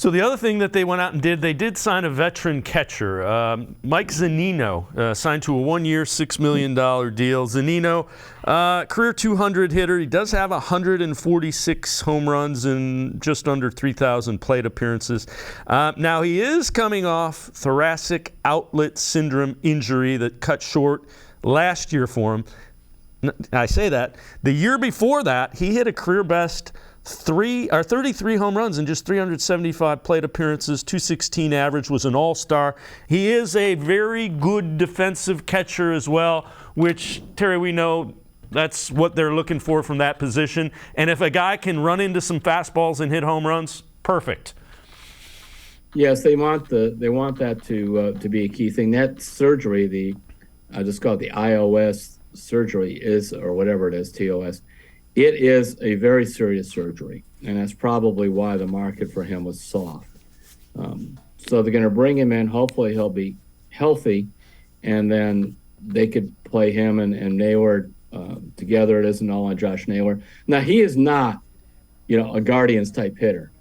So the other thing that they went out and did, they did sign a veteran catcher. Mike Zunino signed to a 1-year, $6 million deal. Zunino, career 200 hitter. He does have 146 home runs and just under 3,000 plate appearances. Now he is coming off thoracic outlet syndrome injury that cut short last year for him. I say that. The year before that, he hit a career best 33 home runs in just 375 plate appearances, 216 average, was an all-star. He is a very good defensive catcher as well, which, Terry, we know that's what they're looking for from that position. And if a guy can run into some fastballs and hit home runs, perfect. Yes, they want that to be a key thing. That surgery, I just call it the iOS surgery, is, or whatever it is, TOS. It is a very serious surgery, and that's probably why the market for him was soft. So they're going to bring him in. Hopefully he'll be healthy, and then they could play him and Naylor together. It isn't all on Josh Naylor. Now, he is not, a Guardians-type hitter.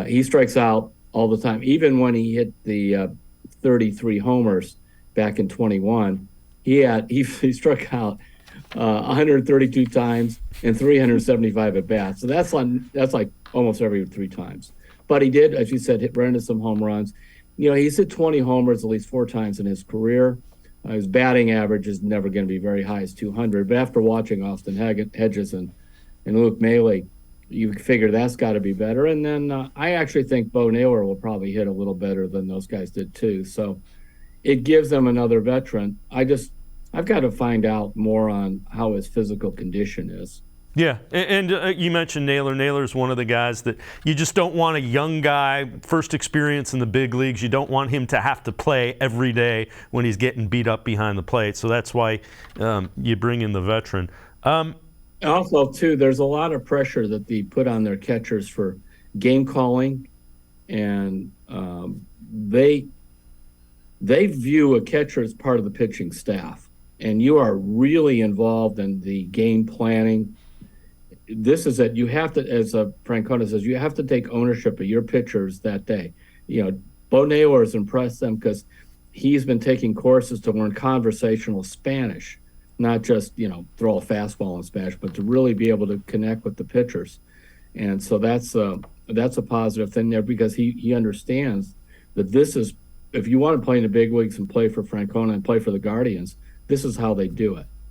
He strikes out all the time. Even when he hit the 33 homers back in 21, he struck out 132 times and 375 at bats. So that's like almost every 3 times. But he did, as you said, run into some home runs. He's hit 20 homers at least 4 times in his career. His batting average is never going to be very high as 200. But after watching Austin Hedges and Luke Maile, you figure that's got to be better. And then I actually think Bo Naylor will probably hit a little better than those guys did too. So it gives them another veteran. I've got to find out more on how his physical condition is. Yeah, and you mentioned Naylor. Naylor's one of the guys that you just don't want a young guy, first experience in the big leagues. You don't want him to have to play every day when he's getting beat up behind the plate. So that's why you bring in the veteran. Also, too, there's a lot of pressure that they put on their catchers for game calling, and they view a catcher as part of the pitching staff, and you are really involved in the game planning. This is that you have to, as Francona says, you have to take ownership of your pitchers that day. Bo Naylor has impressed them because he's been taking courses to learn conversational Spanish, not just, throw a fastball in Spanish, but to really be able to connect with the pitchers. And so that's a positive thing there, because he understands that this is, if you want to play in the big leagues and play for Francona and play for the Guardians, this is how they do it.